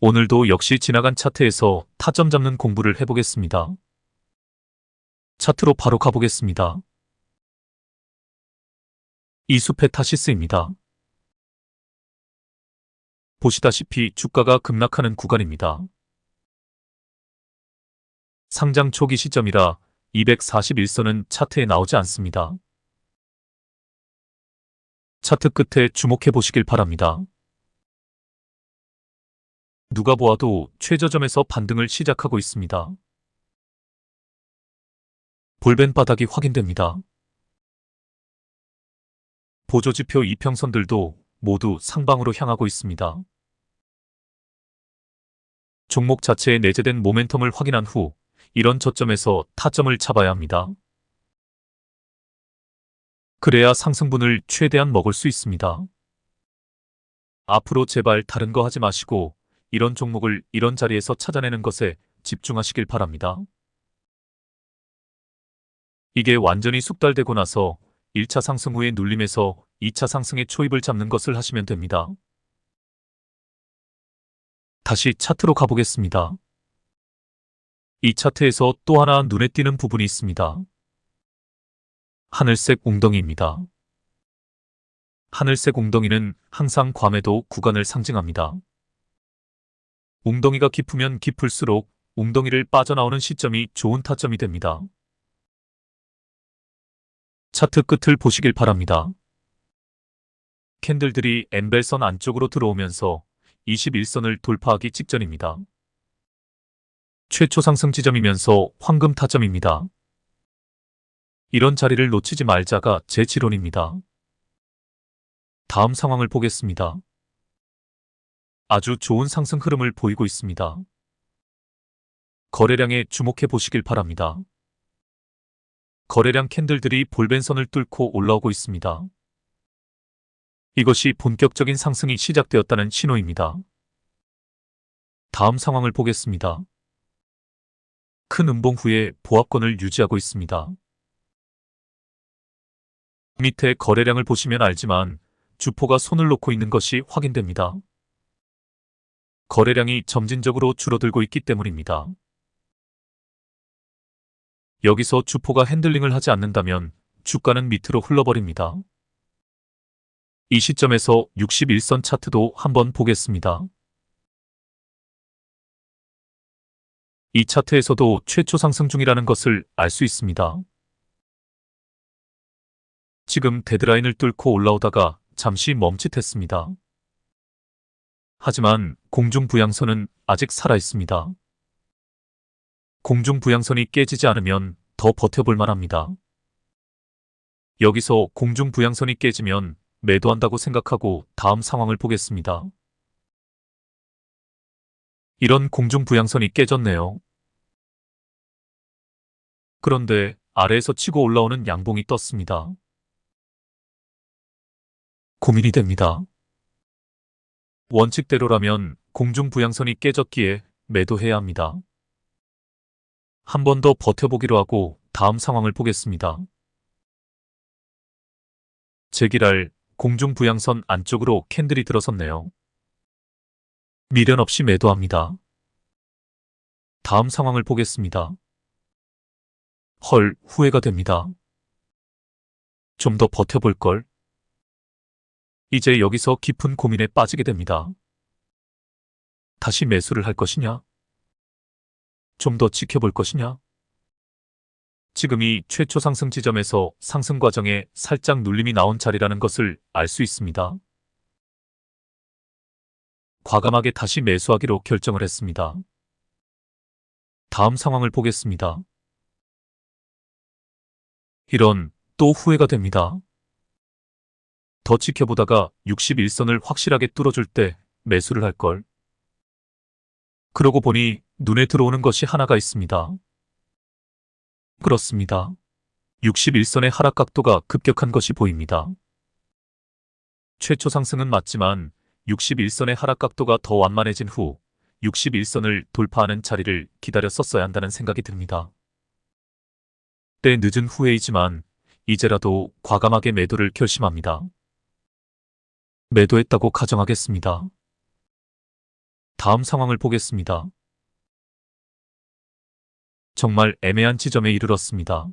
오늘도 역시 지나간 차트에서 타점 잡는 공부를 해보겠습니다. 차트로 바로 가보겠습니다. 이수페 타시스입니다. 보시다시피 주가가 급락하는 구간입니다. 상장 초기 시점이라 241선은 차트에 나오지 않습니다. 차트 끝에 주목해 보시길 바랍니다. 누가 보아도 최저점에서 반등을 시작하고 있습니다. 볼벤 바닥이 확인됩니다. 보조지표 이평선들도 모두 상방으로 향하고 있습니다. 종목 자체에 내재된 모멘텀을 확인한 후 이런 저점에서 타점을 잡아야 합니다. 그래야 상승분을 최대한 먹을 수 있습니다. 앞으로 제발 다른 거 하지 마시고 이런 종목을 이런 자리에서 찾아내는 것에 집중하시길 바랍니다. 이게 완전히 숙달되고 나서 1차 상승 후의 눌림에서 2차 상승의 초입을 잡는 것을 하시면 됩니다. 다시 차트로 가보겠습니다. 이 차트에서 또 하나 눈에 띄는 부분이 있습니다. 하늘색 웅덩이입니다. 하늘색 웅덩이는 항상 과매도 구간을 상징합니다. 웅덩이가 깊으면 깊을수록 웅덩이를 빠져나오는 시점이 좋은 타점이 됩니다. 차트 끝을 보시길 바랍니다. 캔들들이 엠벨선 안쪽으로 들어오면서 21선을 돌파하기 직전입니다. 최초 상승 지점이면서 황금 타점입니다. 이런 자리를 놓치지 말자가 제 지론입니다. 다음 상황을 보겠습니다. 아주 좋은 상승 흐름을 보이고 있습니다. 거래량에 주목해 보시길 바랍니다. 거래량 캔들들이 볼벤선을 뚫고 올라오고 있습니다. 이것이 본격적인 상승이 시작되었다는 신호입니다. 다음 상황을 보겠습니다. 큰 음봉 후에 보합권을 유지하고 있습니다. 밑에 거래량을 보시면 알지만 주포가 손을 놓고 있는 것이 확인됩니다. 거래량이 점진적으로 줄어들고 있기 때문입니다. 여기서 주포가 핸들링을 하지 않는다면 주가는 밑으로 흘러버립니다. 이 시점에서 61선 차트도 한번 보겠습니다. 이 차트에서도 최초 상승 중이라는 것을 알 수 있습니다. 지금 데드라인을 뚫고 올라오다가 잠시 멈칫했습니다. 하지만 공중부양선은 아직 살아있습니다. 공중부양선이 깨지지 않으면 더 버텨볼 만합니다. 여기서 공중부양선이 깨지면 매도한다고 생각하고 다음 상황을 보겠습니다. 이런 공중부양선이 깨졌네요. 그런데 아래에서 치고 올라오는 양봉이 떴습니다. 고민이 됩니다. 원칙대로라면 공중부양선이 깨졌기에 매도해야 합니다. 한 번 더 버텨보기로 하고 다음 상황을 보겠습니다. 제기랄 공중부양선 안쪽으로 캔들이 들어섰네요. 미련 없이 매도합니다. 다음 상황을 보겠습니다. 헐, 후회가 됩니다. 좀 더 버텨볼걸. 이제 여기서 깊은 고민에 빠지게 됩니다. 다시 매수를 할 것이냐? 좀 더 지켜볼 것이냐? 지금이 최초 상승 지점에서 상승 과정에 살짝 눌림이 나온 자리라는 것을 알 수 있습니다. 과감하게 다시 매수하기로 결정을 했습니다. 다음 상황을 보겠습니다. 이런 또 후회가 됩니다. 더 지켜보다가 61선을 확실하게 뚫어줄 때 매수를 할걸. 그러고 보니 눈에 들어오는 것이 하나가 있습니다. 그렇습니다. 61선의 하락 각도가 급격한 것이 보입니다. 최초 상승은 맞지만 61선의 하락 각도가 더 완만해진 후 61선을 돌파하는 자리를 기다렸었어야 한다는 생각이 듭니다. 때 늦은 후회이지만 이제라도 과감하게 매도를 결심합니다. 매도했다고 가정하겠습니다. 다음 상황을 보겠습니다. 정말 애매한 지점에 이르렀습니다.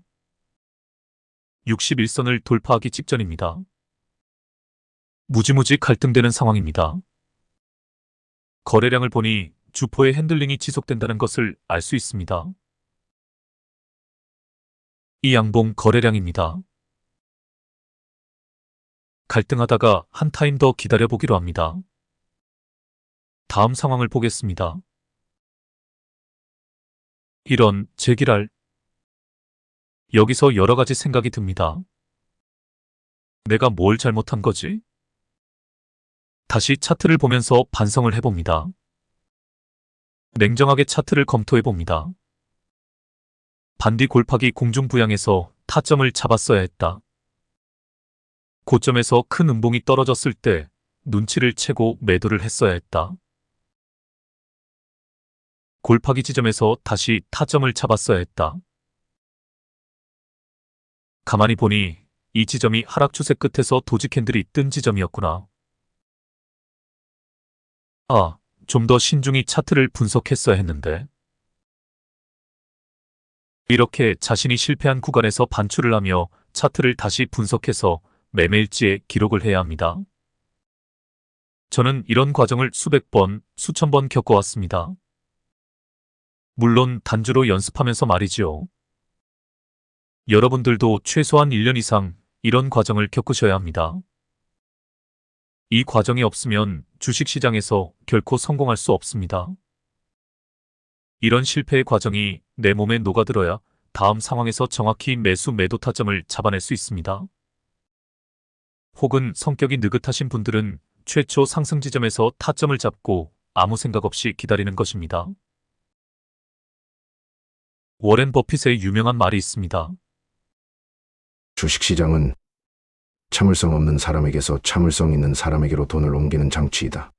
61선을 돌파하기 직전입니다. 무지무지 갈등되는 상황입니다. 거래량을 보니 주포의 핸들링이 지속된다는 것을 알 수 있습니다. 이 양봉 거래량입니다. 갈등하다가 한 타임 더 기다려보기로 합니다. 다음 상황을 보겠습니다. 이런 제기랄. 여기서 여러 가지 생각이 듭니다. 내가 뭘 잘못한 거지? 다시 차트를 보면서 반성을 해봅니다. 냉정하게 차트를 검토해봅니다. 반디 골파기 공중부양에서 타점을 잡았어야 했다. 고점에서 큰 음봉이 떨어졌을 때 눈치를 채고 매도를 했어야 했다. 골파기 지점에서 다시 타점을 잡았어야 했다. 가만히 보니 이 지점이 하락 추세 끝에서 도지 캔들이 뜬 지점이었구나. 아, 좀 더 신중히 차트를 분석했어야 했는데. 이렇게 자신이 실패한 구간에서 반출을 하며 차트를 다시 분석해서 매매일지에 기록을 해야 합니다. 저는 이런 과정을 수백 번, 수천 번 겪어왔습니다. 물론 단주로 연습하면서 말이지요. 여러분들도 최소한 1년 이상 이런 과정을 겪으셔야 합니다. 이 과정이 없으면 주식시장에서 결코 성공할 수 없습니다. 이런 실패의 과정이 내 몸에 녹아들어야 다음 상황에서 정확히 매수 매도 타점을 잡아낼 수 있습니다. 혹은 성격이 느긋하신 분들은 최초 상승 지점에서 타점을 잡고 아무 생각 없이 기다리는 것입니다. 워렌 버핏의 유명한 말이 있습니다. 주식시장은 참을성 없는 사람에게서 참을성 있는 사람에게로 돈을 옮기는 장치이다.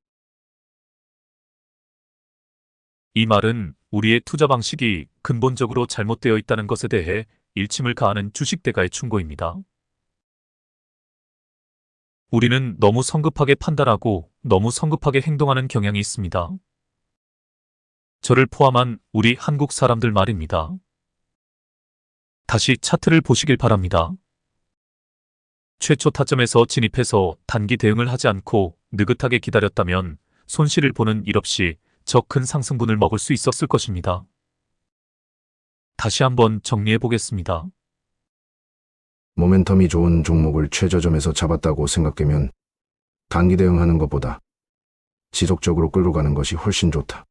이 말은 우리의 투자 방식이 근본적으로 잘못되어 있다는 것에 대해 일침을 가하는 주식대가의 충고입니다. 우리는 너무 성급하게 판단하고 너무 성급하게 행동하는 경향이 있습니다. 저를 포함한 우리 한국 사람들 말입니다. 다시 차트를 보시길 바랍니다. 최초 타점에서 진입해서 단기 대응을 하지 않고 느긋하게 기다렸다면 손실을 보는 일 없이 저 큰 상승분을 먹을 수 있었을 것입니다. 다시 한번 정리해 보겠습니다. 모멘텀이 좋은 종목을 최저점에서 잡았다고 생각되면 단기 대응하는 것보다 지속적으로 끌고 가는 것이 훨씬 좋다.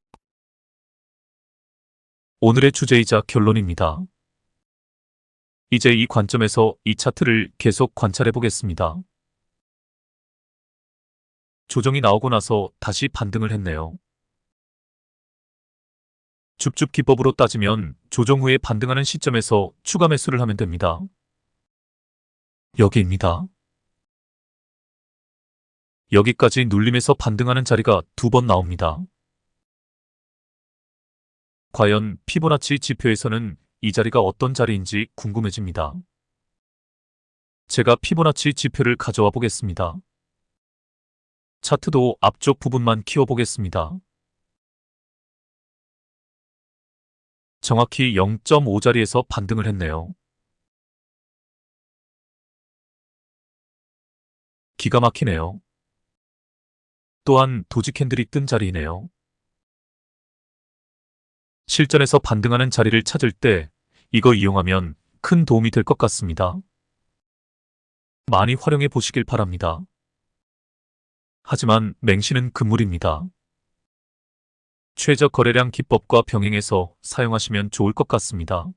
오늘의 주제이자 결론입니다. 이제 이 관점에서 이 차트를 계속 관찰해 보겠습니다. 조정이 나오고 나서 다시 반등을 했네요. 줍줍 기법으로 따지면 조정 후에 반등하는 시점에서 추가 매수를 하면 됩니다. 여기입니다. 여기까지 눌림에서 반등하는 자리가 2번 나옵니다. 과연 피보나치 지표에서는 이 자리가 어떤 자리인지 궁금해집니다. 제가 피보나치 지표를 가져와 보겠습니다. 차트도 앞쪽 부분만 키워보겠습니다. 정확히 0.5자리에서 반등을 했네요. 기가 막히네요. 또한 도지 캔들이 뜬 자리이네요. 실전에서 반등하는 자리를 찾을 때 이거 이용하면 큰 도움이 될 것 같습니다. 많이 활용해 보시길 바랍니다. 하지만 맹신은 금물입니다. 최저 거래량 기법과 병행해서 사용하시면 좋을 것 같습니다.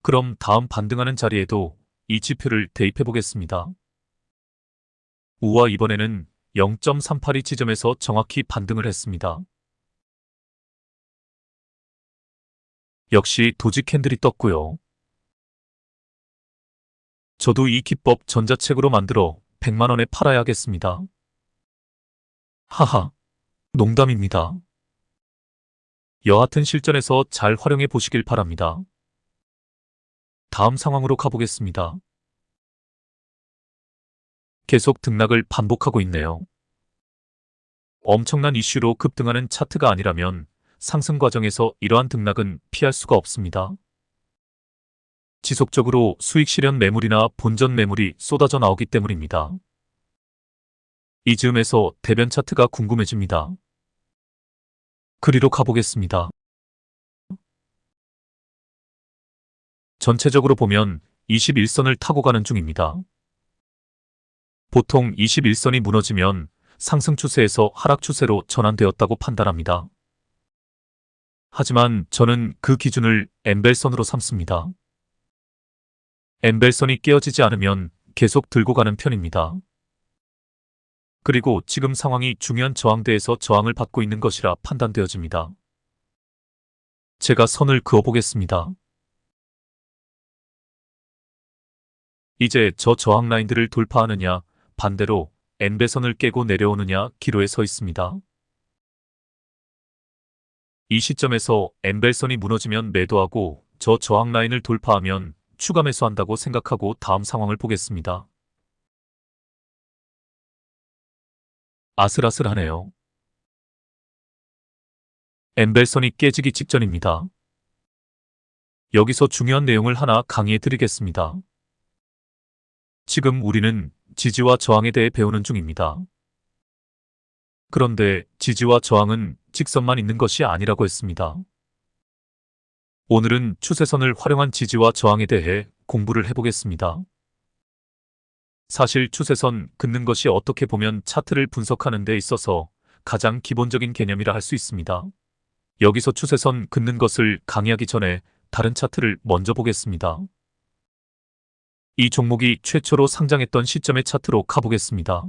그럼 다음 반등하는 자리에도 이 지표를 대입해 보겠습니다. 우와 이번에는 0.382 지점에서 정확히 반등을 했습니다. 역시 도지 캔들이 떴고요. 저도 이 기법 전자책으로 만들어 100만 원에 팔아야겠습니다. 하하, 농담입니다. 여하튼 실전에서 잘 활용해 보시길 바랍니다. 다음 상황으로 가보겠습니다. 계속 등락을 반복하고 있네요. 엄청난 이슈로 급등하는 차트가 아니라면 상승 과정에서 이러한 등락은 피할 수가 없습니다. 지속적으로 수익 실현 매물이나 본전 매물이 쏟아져 나오기 때문입니다. 이 즈음에서 대변 차트가 궁금해집니다. 그리로 가보겠습니다. 전체적으로 보면 21선을 타고 가는 중입니다. 보통 21선이 무너지면 상승 추세에서 하락 추세로 전환되었다고 판단합니다. 하지만 저는 그 기준을 엠벨선으로 삼습니다. 엠벨선이 깨어지지 않으면 계속 들고 가는 편입니다. 그리고 지금 상황이 중요한 저항대에서 저항을 받고 있는 것이라 판단되어집니다. 제가 선을 그어보겠습니다. 이제 저 저항 라인들을 돌파하느냐, 반대로 N배선을 깨고 내려오느냐 기로에 서 있습니다. 이 시점에서 N벨선이 무너지면 매도하고 저 저항 라인을 돌파하면 추가 매수한다고 생각하고 다음 상황을 보겠습니다. 아슬아슬하네요. N벨선이 깨지기 직전입니다. 여기서 중요한 내용을 하나 강의해 드리겠습니다. 지금 우리는 지지와 저항에 대해 배우는 중입니다. 그런데 지지와 저항은 직선만 있는 것이 아니라고 했습니다. 오늘은 추세선을 활용한 지지와 저항에 대해 공부를 해보겠습니다. 사실 추세선 긋는 것이 어떻게 보면 차트를 분석하는 데 있어서 가장 기본적인 개념이라 할 수 있습니다. 여기서 추세선 긋는 것을 강의하기 전에 다른 차트를 먼저 보겠습니다. 이 종목이 최초로 상장했던 시점의 차트로 가보겠습니다.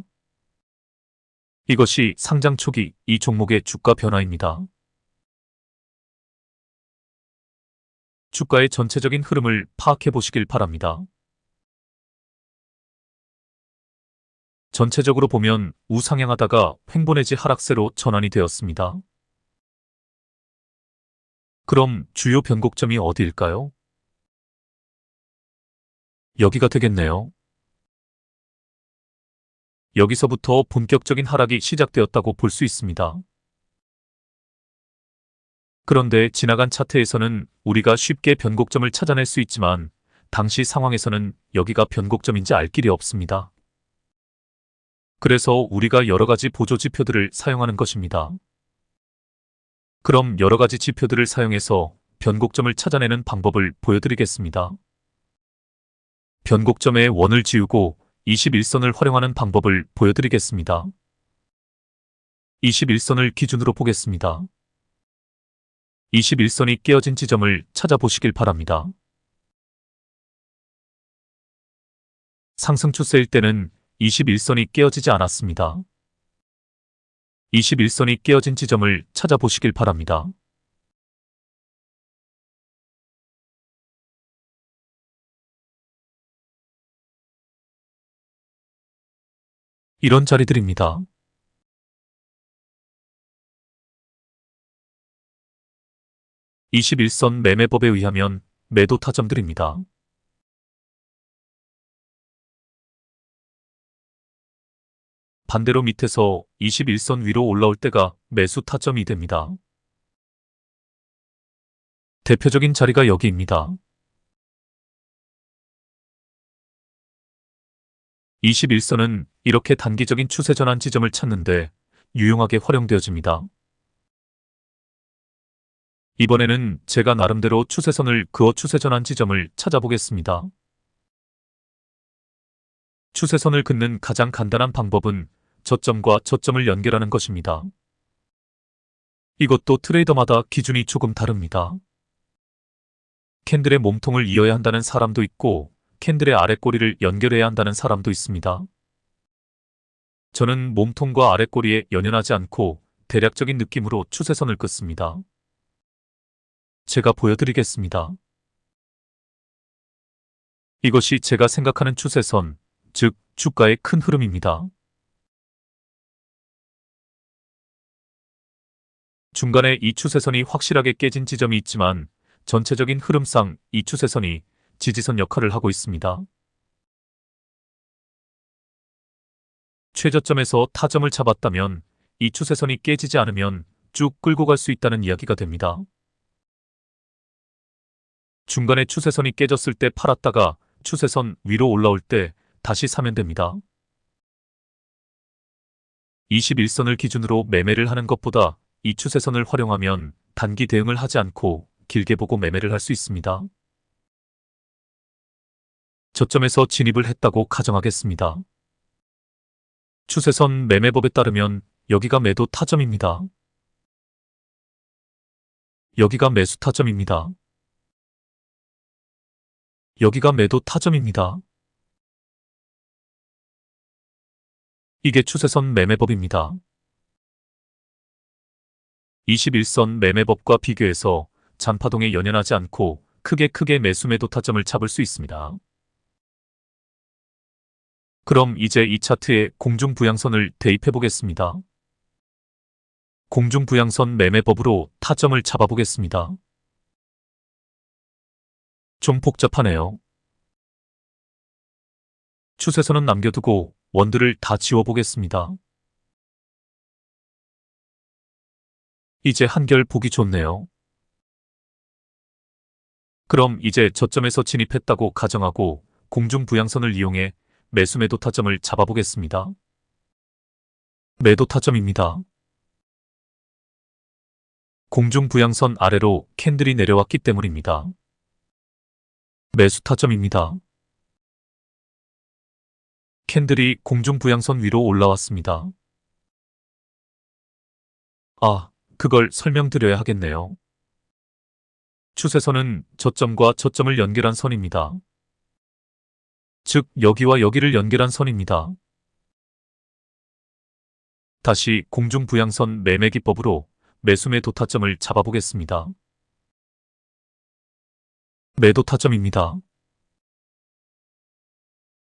이것이 상장 초기 이 종목의 주가 변화입니다. 주가의 전체적인 흐름을 파악해 보시길 바랍니다. 전체적으로 보면 우상향하다가 횡보 내지 하락세로 전환이 되었습니다. 그럼 주요 변곡점이 어디일까요? 여기가 되겠네요. 여기서부터 본격적인 하락이 시작되었다고 볼 수 있습니다. 그런데 지나간 차트에서는 우리가 쉽게 변곡점을 찾아낼 수 있지만 당시 상황에서는 여기가 변곡점인지 알 길이 없습니다. 그래서 우리가 여러 가지 보조 지표들을 사용하는 것입니다. 그럼 여러 가지 지표들을 사용해서 변곡점을 찾아내는 방법을 보여드리겠습니다. 변곡점의 원을 지우고 21선을 활용하는 방법을 보여드리겠습니다. 21선을 기준으로 보겠습니다. 21선이 깨어진 지점을 찾아보시길 바랍니다. 상승 추세일 때는 21선이 깨어지지 않았습니다. 21선이 깨어진 지점을 찾아보시길 바랍니다. 이런 자리들입니다. (21선) 매매법에 의하면 매도 타점들입니다. 반대로 밑에서 21선 위로 올라올 때가 매수 타점이 됩니다. 대표적인 자리가 여기입니다. 21선은 이렇게 단기적인 추세 전환 지점을 찾는데 유용하게 활용되어집니다. 이번에는 제가 나름대로 추세선을 그어 추세 전환 지점을 찾아보겠습니다. 추세선을 긋는 가장 간단한 방법은 저점과 저점을 연결하는 것입니다. 이것도 트레이더마다 기준이 조금 다릅니다. 캔들의 몸통을 이어야 한다는 사람도 있고 캔들의 아랫꼬리를 연결해야 한다는 사람도 있습니다. 저는 몸통과 아랫꼬리에 연연하지 않고 대략적인 느낌으로 추세선을 긋습니다. 제가 보여드리겠습니다. 이것이 제가 생각하는 추세선, 즉 주가의 큰 흐름입니다. 중간에 이 추세선이 확실하게 깨진 지점이 있지만 전체적인 흐름상 이 추세선이 지지선 역할을 하고 있습니다. 최저점에서 타점을 잡았다면 이 추세선이 깨지지 않으면 쭉 끌고 갈 수 있다는 이야기가 됩니다. 중간에 추세선이 깨졌을 때 팔았다가 추세선 위로 올라올 때 다시 사면 됩니다. 21선을 기준으로 매매를 하는 것보다 이 추세선을 활용하면 단기 대응을 하지 않고 길게 보고 매매를 할 수 있습니다. 저점에서 진입을 했다고 가정하겠습니다. 추세선 매매법에 따르면 여기가 매도 타점입니다. 여기가 매수 타점입니다. 여기가 매도 타점입니다. 이게 추세선 매매법입니다. 21선 매매법과 비교해서 잔파동에 연연하지 않고 크게 매수 매도 타점을 잡을 수 있습니다. 그럼 이제 이 차트에 공중부양선을 대입해 보겠습니다. 공중부양선 매매법으로 타점을 잡아보겠습니다. 좀 복잡하네요. 추세선은 남겨두고 원들을 다 지워보겠습니다. 이제 한결 보기 좋네요. 그럼 이제 저점에서 진입했다고 가정하고 공중부양선을 이용해 매수 매도 타점을 잡아보겠습니다. 매도 타점입니다. 공중부양선 아래로 캔들이 내려왔기 때문입니다. 매수 타점입니다. 캔들이 공중부양선 위로 올라왔습니다. 아, 그걸 설명드려야 하겠네요. 추세선은 저점과 저점을 연결한 선입니다. 즉, 여기와 여기를 연결한 선입니다. 다시 공중부양선 매매기법으로 매수 매도 타점을 잡아보겠습니다. 매도 타점입니다.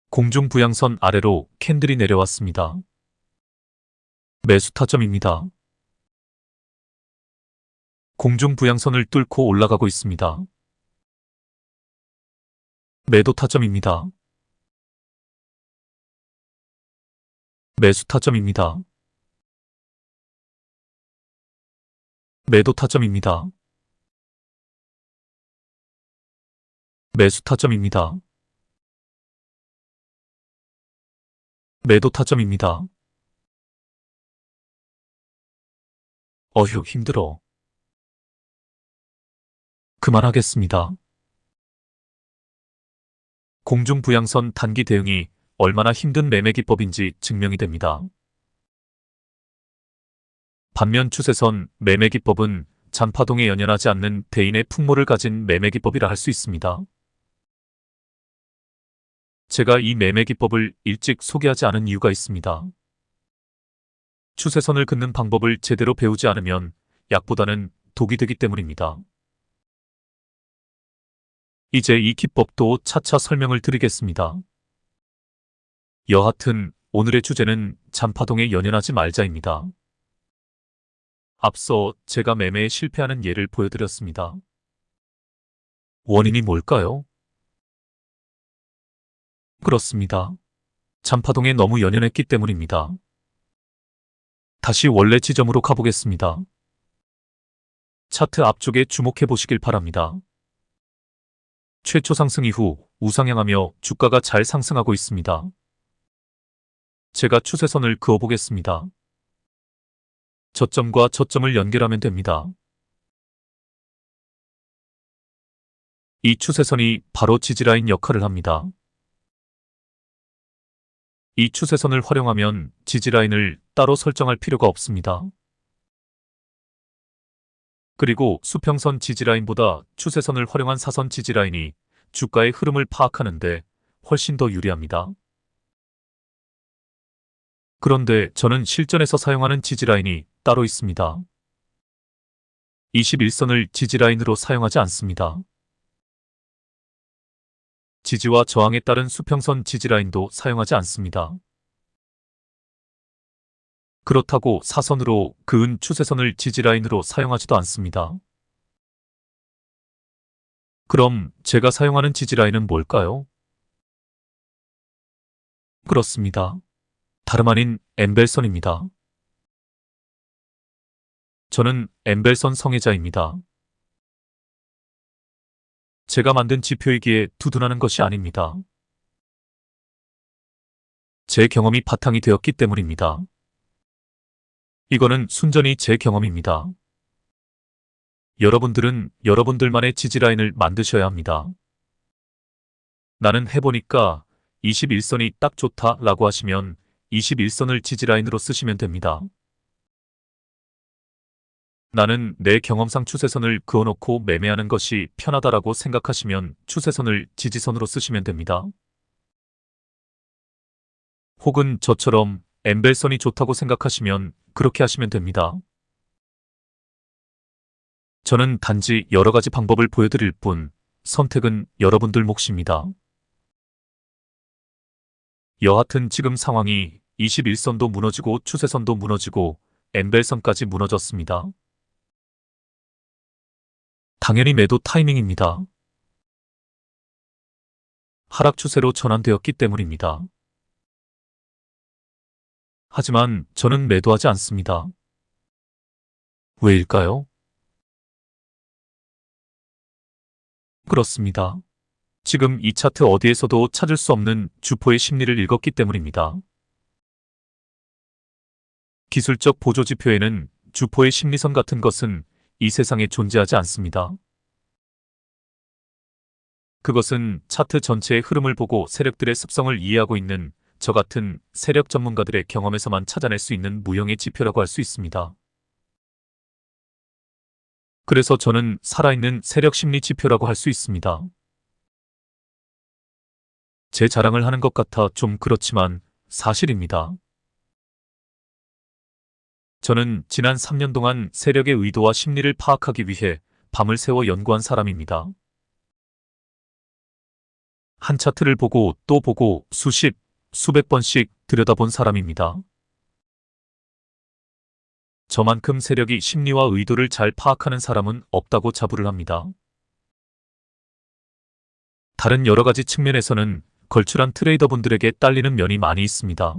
공중부양선 아래로 캔들이 내려왔습니다. 매수 타점입니다. 공중부양선을 뚫고 올라가고 있습니다. 매도 타점입니다. 매수 타점입니다. 매도 타점입니다. 매수 타점입니다. 매도 타점입니다. 어휴, 힘들어. 그만하겠습니다. 공중부양선 단기 대응이 얼마나 힘든 매매기법인지 증명이 됩니다. 반면 추세선 매매기법은 잔파동에 연연하지 않는 대인의 풍모를 가진 매매기법이라 할 수 있습니다. 제가 이 매매기법을 일찍 소개하지 않은 이유가 있습니다. 추세선을 긋는 방법을 제대로 배우지 않으면 약보다는 독이 되기 때문입니다. 이제 이 기법도 차차 설명을 드리겠습니다. 여하튼 오늘의 주제는 잔파동에 연연하지 말자입니다. 앞서 제가 매매에 실패하는 예를 보여드렸습니다. 원인이 뭘까요? 그렇습니다. 잔파동에 너무 연연했기 때문입니다. 다시 원래 지점으로 가보겠습니다. 차트 앞쪽에 주목해 보시길 바랍니다. 최초 상승 이후 우상향하며 주가가 잘 상승하고 있습니다. 제가 추세선을 그어보겠습니다. 저점과 저점을 연결하면 됩니다. 이 추세선이 바로 지지라인 역할을 합니다. 이 추세선을 활용하면 지지라인을 따로 설정할 필요가 없습니다. 그리고 수평선 지지라인보다 추세선을 활용한 사선 지지라인이 주가의 흐름을 파악하는데 훨씬 더 유리합니다. 그런데 저는 실전에서 사용하는 지지라인이 따로 있습니다. 21선을 지지라인으로 사용하지 않습니다. 지지와 저항에 따른 수평선 지지라인도 사용하지 않습니다. 그렇다고 사선으로 그은 추세선을 지지라인으로 사용하지도 않습니다. 그럼 제가 사용하는 지지라인은 뭘까요? 그렇습니다. 다름 아닌 엠벨선입니다. 저는 엠벨선 성애자입니다. 제가 만든 지표이기에 두둔하는 것이 아닙니다. 제 경험이 바탕이 되었기 때문입니다. 이거는 순전히 제 경험입니다. 여러분들은 여러분들만의 지지라인을 만드셔야 합니다. 나는 해보니까 21선이 딱 좋다라고 하시면 21선을 지지라인으로 쓰시면 됩니다. 나는 내 경험상 추세선을 그어놓고 매매하는 것이 편하다라고 생각하시면 추세선을 지지선으로 쓰시면 됩니다. 혹은 저처럼 엠벨선이 좋다고 생각하시면 그렇게 하시면 됩니다. 저는 단지 여러 가지 방법을 보여드릴 뿐 선택은 여러분들 몫입니다. 여하튼 지금 상황이 21선도 무너지고 추세선도 무너지고 엠벨선까지 무너졌습니다. 당연히 매도 타이밍입니다. 하락 추세로 전환되었기 때문입니다. 하지만 저는 매도하지 않습니다. 왜일까요? 그렇습니다. 지금 이 차트 어디에서도 찾을 수 없는 주포의 심리를 읽었기 때문입니다. 기술적 보조지표에는 주포의 심리선 같은 것은 이 세상에 존재하지 않습니다. 그것은 차트 전체의 흐름을 보고 세력들의 습성을 이해하고 있는 저 같은 세력 전문가들의 경험에서만 찾아낼 수 있는 무형의 지표라고 할 수 있습니다. 그래서 저는 살아있는 세력 심리 지표라고 할 수 있습니다. 제 자랑을 하는 것 같아 좀 그렇지만 사실입니다. 저는 지난 3년 동안 세력의 의도와 심리를 파악하기 위해 밤을 새워 연구한 사람입니다. 한 차트를 보고 또 보고 수십, 수백 번씩 들여다본 사람입니다. 저만큼 세력이 심리와 의도를 잘 파악하는 사람은 없다고 자부를 합니다. 다른 여러 가지 측면에서는 걸출한 트레이더분들에게 딸리는 면이 많이 있습니다.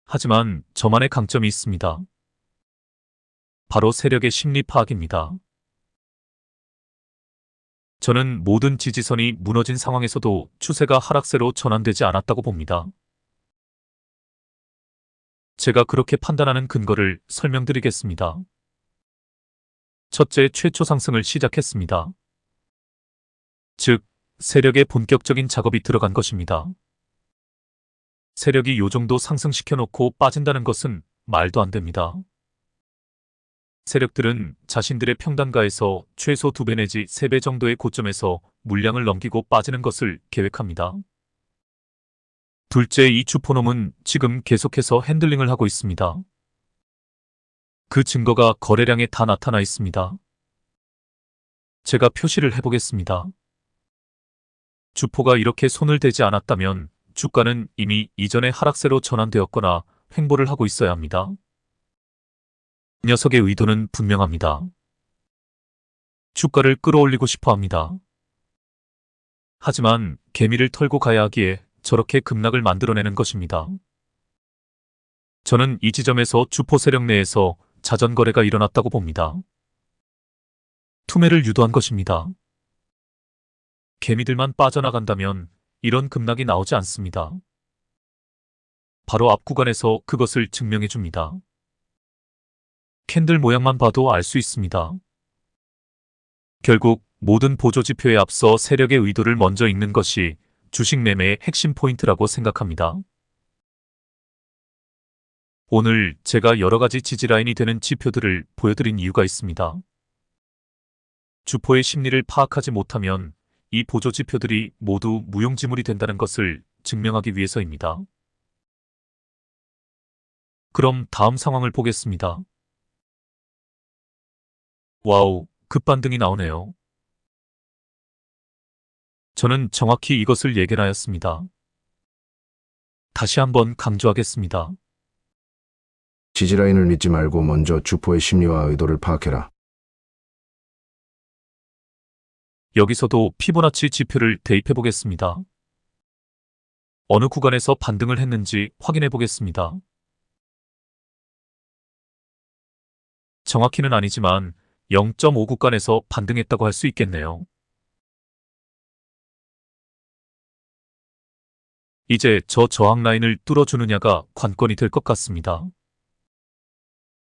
하지만 저만의 강점이 있습니다. 바로 세력의 심리 파악입니다. 저는 모든 지지선이 무너진 상황에서도 추세가 하락세로 전환되지 않았다고 봅니다. 제가 그렇게 판단하는 근거를 설명드리겠습니다. 첫째, 최초 상승을 시작했습니다. 즉, 세력의 본격적인 작업이 들어간 것입니다. 세력이 요 정도 상승시켜놓고 빠진다는 것은 말도 안 됩니다. 세력들은 자신들의 평단가에서 최소 2배 내지 3배 정도의 고점에서 물량을 넘기고 빠지는 것을 계획합니다. 둘째, 이 주포놈은 지금 계속해서 핸들링을 하고 있습니다. 그 증거가 거래량에 다 나타나 있습니다. 제가 표시를 해보겠습니다. 주포가 이렇게 손을 대지 않았다면 주가는 이미 이전의 하락세로 전환되었거나 횡보를 하고 있어야 합니다. 녀석의 의도는 분명합니다. 주가를 끌어올리고 싶어 합니다. 하지만 개미를 털고 가야 하기에 저렇게 급락을 만들어내는 것입니다. 저는 이 지점에서 주포 세력 내에서 자전거래가 일어났다고 봅니다. 투매를 유도한 것입니다. 개미들만 빠져나간다면 이런 급락이 나오지 않습니다. 바로 앞 구간에서 그것을 증명해 줍니다. 캔들 모양만 봐도 알 수 있습니다. 결국 모든 보조지표에 앞서 세력의 의도를 먼저 읽는 것이 주식 매매의 핵심 포인트라고 생각합니다. 오늘 제가 여러 가지 지지라인이 되는 지표들을 보여드린 이유가 있습니다. 주포의 심리를 파악하지 못하면 이 보조지표들이 모두 무용지물이 된다는 것을 증명하기 위해서입니다. 그럼 다음 상황을 보겠습니다. 와우, 급반등이 나오네요. 저는 정확히 이것을 예견하였습니다. 다시 한번 강조하겠습니다. 지지라인을 믿지 말고 먼저 주포의 심리와 의도를 파악해라. 여기서도 피보나치 지표를 대입해 보겠습니다. 어느 구간에서 반등을 했는지 확인해 보겠습니다. 정확히는 아니지만 0.5구간에서 반등했다고 할 수 있겠네요. 이제 저 저항 라인을 뚫어주느냐가 관건이 될 것 같습니다.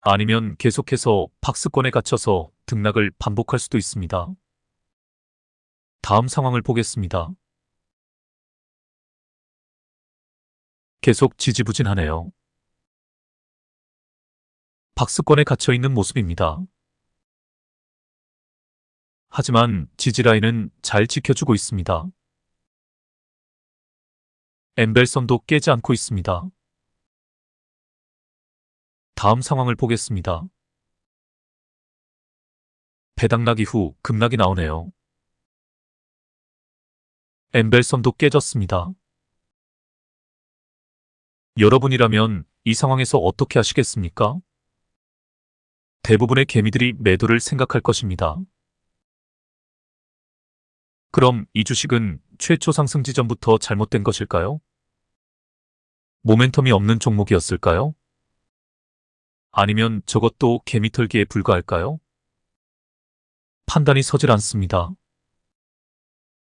아니면 계속해서 박스권에 갇혀서 등락을 반복할 수도 있습니다. 다음 상황을 보겠습니다. 계속 지지부진하네요. 박스권에 갇혀 있는 모습입니다. 하지만 지지라인은 잘 지켜주고 있습니다. 엠벨선도 깨지 않고 있습니다. 다음 상황을 보겠습니다. 배당락 이후 급락이 나오네요. 엠벨선도 깨졌습니다. 여러분이라면 이 상황에서 어떻게 하시겠습니까? 대부분의 개미들이 매도를 생각할 것입니다. 그럼 이 주식은 최초 상승 지점부터 잘못된 것일까요? 모멘텀이 없는 종목이었을까요? 아니면 저것도 개미털기에 불과할까요? 판단이 서질 않습니다.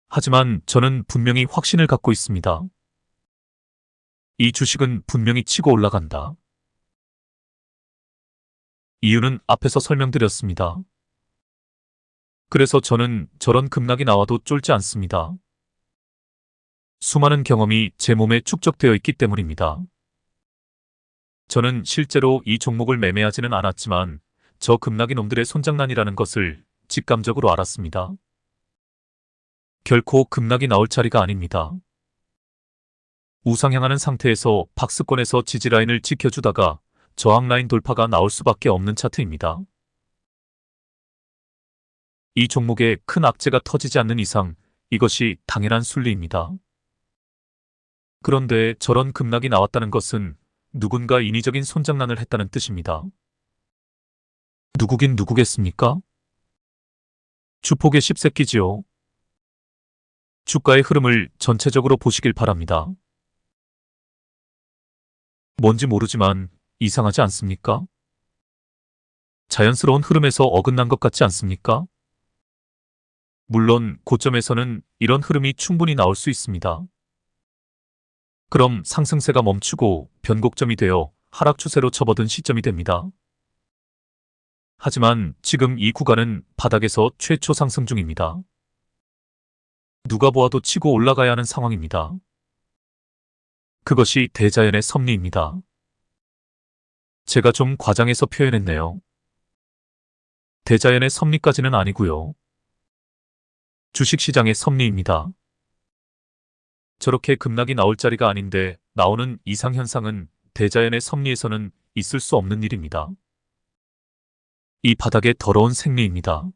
하지만 저는 분명히 확신을 갖고 있습니다. 이 주식은 분명히 치고 올라간다. 이유는 앞에서 설명드렸습니다. 그래서 저는 저런 급락이 나와도 쫄지 않습니다. 수많은 경험이 제 몸에 축적되어 있기 때문입니다. 저는 실제로 이 종목을 매매하지는 않았지만 저 급락이 놈들의 손장난이라는 것을 직감적으로 알았습니다. 결코 급락이 나올 자리가 아닙니다. 우상향하는 상태에서 박스권에서 지지라인을 지켜주다가 저항라인 돌파가 나올 수밖에 없는 차트입니다. 이 종목에 큰 악재가 터지지 않는 이상 이것이 당연한 순리입니다. 그런데 저런 급락이 나왔다는 것은 누군가 인위적인 손장난을 했다는 뜻입니다. 누구긴 누구겠습니까? 주폭의 10새끼지요. 주가의 흐름을 전체적으로 보시길 바랍니다. 뭔지 모르지만 이상하지 않습니까? 자연스러운 흐름에서 어긋난 것 같지 않습니까? 물론 고점에서는 이런 흐름이 충분히 나올 수 있습니다. 그럼 상승세가 멈추고 변곡점이 되어 하락 추세로 접어든 시점이 됩니다. 하지만 지금 이 구간은 바닥에서 최초 상승 중입니다. 누가 보아도 치고 올라가야 하는 상황입니다. 그것이 대자연의 섭리입니다. 제가 좀 과장해서 표현했네요. 대자연의 섭리까지는 아니고요. 주식시장의 섭리입니다. 저렇게 급락이 나올 자리가 아닌데 나오는 이상현상은 대자연의 섭리에서는 있을 수 없는 일입니다. 이 바닥의 더러운 생리입니다.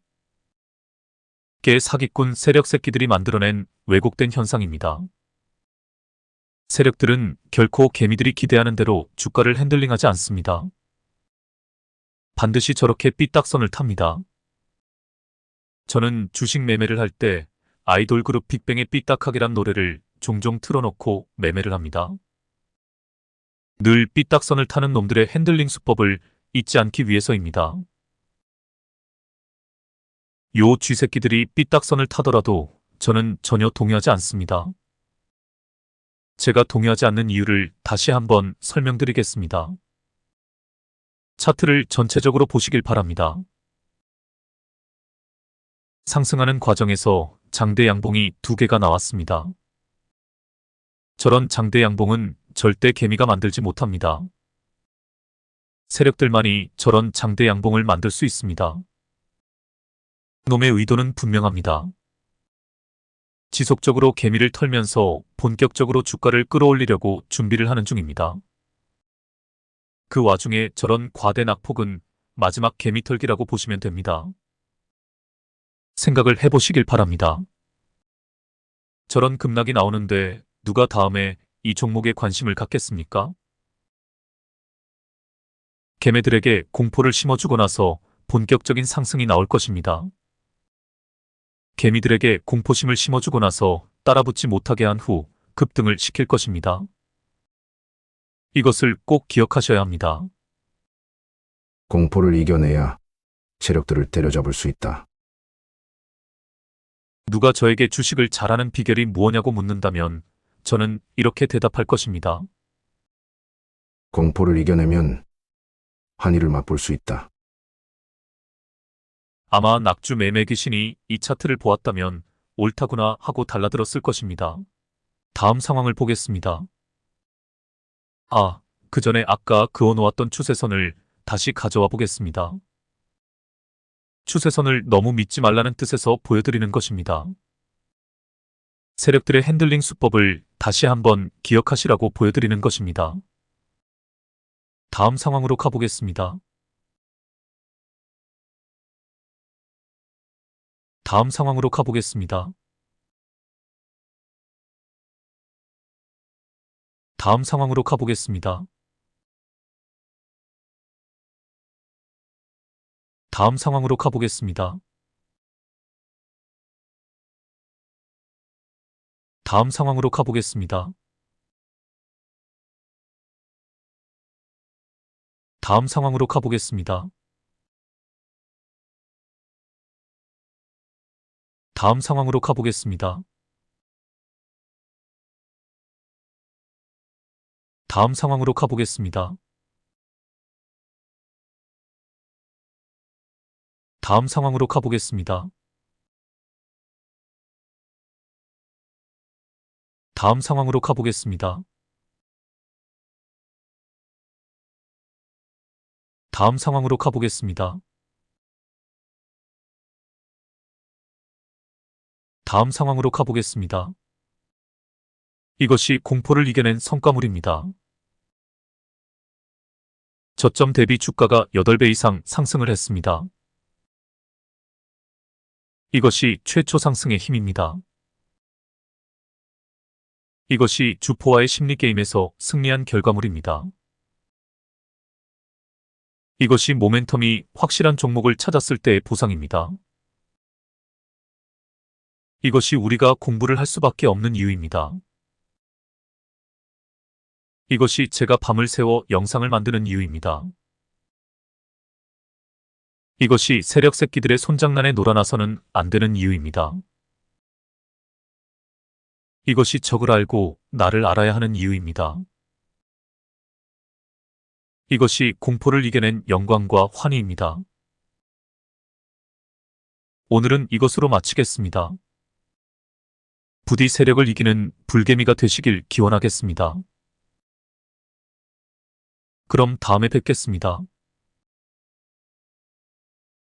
개 사기꾼 세력 새끼들이 만들어낸 왜곡된 현상입니다. 세력들은 결코 개미들이 기대하는 대로 주가를 핸들링하지 않습니다. 반드시 저렇게 삐딱선을 탑니다. 저는 주식 매매를 할 때 아이돌 그룹 빅뱅의 삐딱하게란 노래를 종종 틀어놓고 매매를 합니다. 늘 삐딱선을 타는 놈들의 핸들링 수법을 잊지 않기 위해서입니다. 요 쥐새끼들이 삐딱선을 타더라도 저는 전혀 동의하지 않습니다. 제가 동의하지 않는 이유를 다시 한번 설명드리겠습니다. 차트를 전체적으로 보시길 바랍니다. 상승하는 과정에서 장대 양봉이 2개가 나왔습니다. 저런 장대 양봉은 절대 개미가 만들지 못합니다. 세력들만이 저런 장대 양봉을 만들 수 있습니다. 놈의 의도는 분명합니다. 지속적으로 개미를 털면서 본격적으로 주가를 끌어올리려고 준비를 하는 중입니다. 그 와중에 저런 과대 낙폭은 마지막 개미 털기라고 보시면 됩니다. 생각을 해보시길 바랍니다. 저런 급락이 나오는데 누가 다음에 이 종목에 관심을 갖겠습니까? 개미들에게 공포를 심어주고 나서 본격적인 상승이 나올 것입니다. 개미들에게 공포심을 심어주고 나서 따라붙지 못하게 한 후 급등을 시킬 것입니다. 이것을 꼭 기억하셔야 합니다. 공포를 이겨내야 세력들을 때려잡을 수 있다. 누가 저에게 주식을 잘하는 비결이 무엇냐고 묻는다면 저는 이렇게 대답할 것입니다. 공포를 이겨내면 환희를 맛볼 수 있다. 아마 낙주 매매 귀신이 이 차트를 보았다면 옳다구나 하고 달라들었을 것입니다. 다음 상황을 보겠습니다. 그 전에 아까 그어놓았던 추세선을 다시 가져와 보겠습니다. 추세선을 너무 믿지 말라는 뜻에서 보여드리는 것입니다. 세력들의 핸들링 수법을 다시 한번 기억하시라고 보여드리는 것입니다. 다음 상황으로 가보겠습니다. 다음 상황으로 가보겠습니다. 다음 상황으로 가보겠습니다. 다음 상황으로 가보겠습니다. 다음 상황으로 가보겠습니다. 다음 상황으로 가보겠습니다. 다음 상황으로 가보겠습니다. 다음 상황으로 가보겠습니다. 다음 상황으로 가보겠습니다. 다음 상황으로 가보겠습니다. 다음 상황으로 가보겠습니다. 다음 상황으로 가보겠습니다. 이것이 공포를 이겨낸 성과물입니다. 저점 대비 주가가 8배 이상 상승을 했습니다. 이것이 최초 상승의 힘입니다. 이것이 주포와의 심리게임에서 승리한 결과물입니다. 이것이 모멘텀이 확실한 종목을 찾았을 때의 보상입니다. 이것이 우리가 공부를 할 수밖에 없는 이유입니다. 이것이 제가 밤을 새워 영상을 만드는 이유입니다. 이것이 세력 새끼들의 손장난에 놀아나서는 안 되는 이유입니다. 이것이 적을 알고 나를 알아야 하는 이유입니다. 이것이 공포를 이겨낸 영광과 환희입니다. 오늘은 이것으로 마치겠습니다. 부디 세력을 이기는 불개미가 되시길 기원하겠습니다. 그럼 다음에 뵙겠습니다.